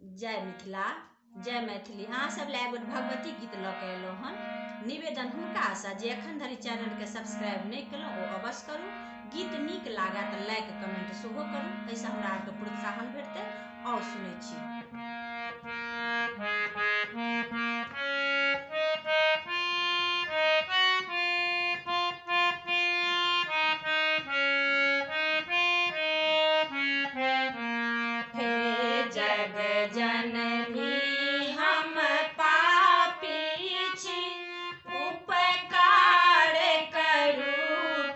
जय मिथिला जय मैथिली। अहाँ सब ला एगो भगवती गीत लऽ के एलहुँ हन। निवेदन हुनका से जे एखन धरि चैनल के सब्सक्राइब नहीं केलहुँ ओ अवश्य करू। गीत नीक लागे तऽ लाइक कमेंट सेहो करू, एहिसँ हमरा आरके प्रोत्साहन भेटतै। और सुनै छी। जग जननी हम पापी छी, उपकार करू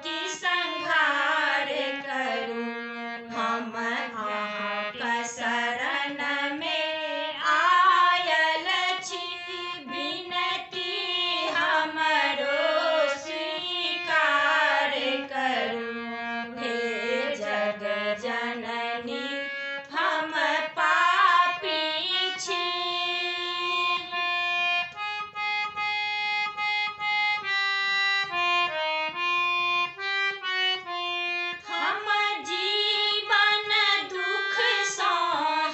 कि संहार करू। हम अहाँक शरण में आयल छी, विनती हमरो स्वीकार करू। हे जग जननी हम पापी छी। हम जीवन दुख सँ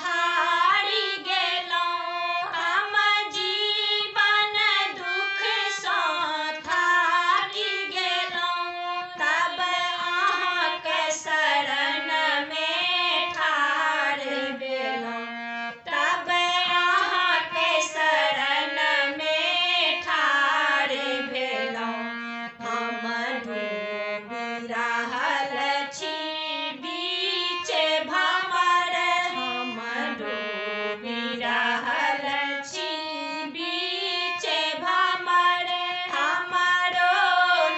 हारि गेलहुँ, हम जीवन दुख सँ थाकि गेलहुँ। तब अहाँक शरण में ठाढ़ भेलहुँ, तब अहाँक शरण में ठाढ़ भेलहुँ। हम डूबि रहल छी बीच भंवर, हम डूबि रहल छी बीच भंवर। हमरो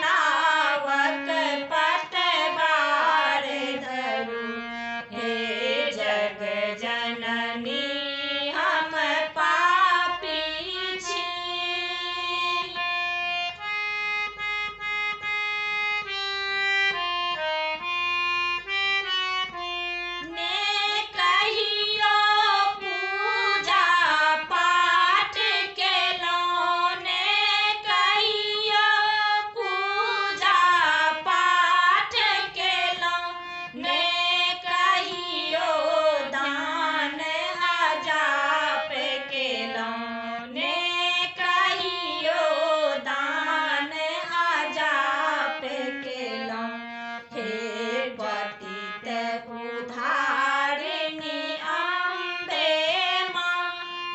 नावक पतवार धरू। हे जग जननी हम पापी छी। ने कहियो पूजा पाठ केलहुँ, ने कहियो पूजा पाठ केलहुँ, ने कहियो दान जाप केलहुँ, ने कहियो दान जाप केलहुँ। हे पतित उद्धारिणी अम्बे माँ,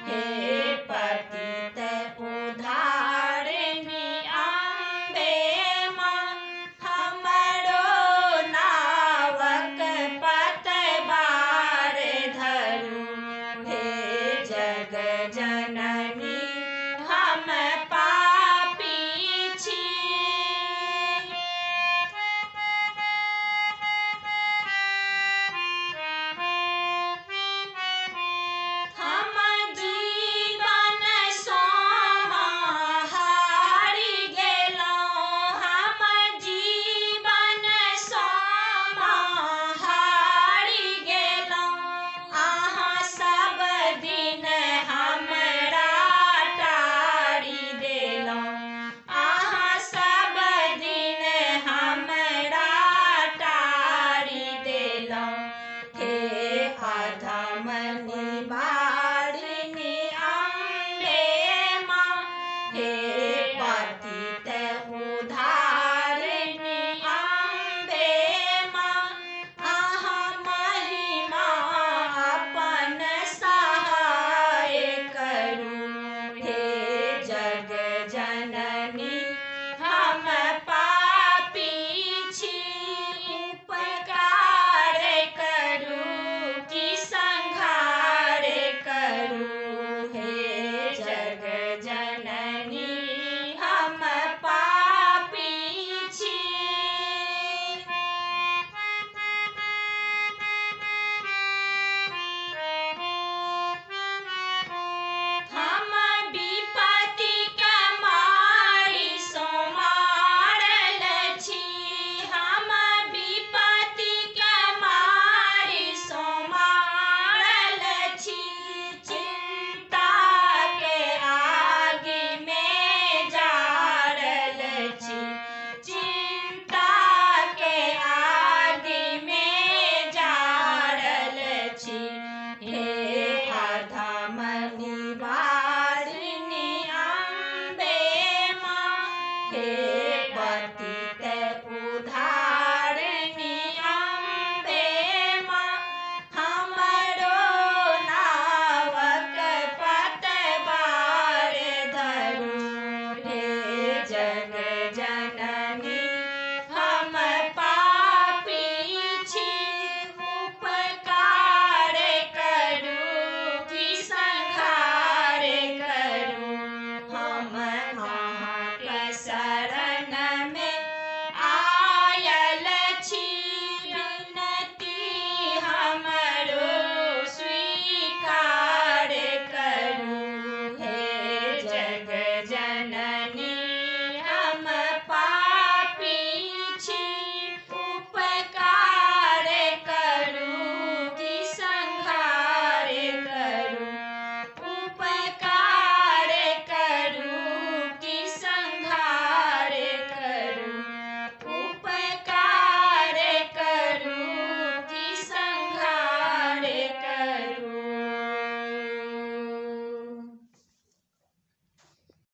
हे पतित उद्धारिणी अम्बे माँ। हमरो नावक पतवार धरू। हे जग जननी हम पापी छी। हम जीवन सँ हारि गेलहुँ, हम जीवन सँ हारि गेलहुँ। अहाँ सब दिन हमरा टारि देलहुँ, अहाँ सब दिन हमरा टारि देलहुँ। हे अधम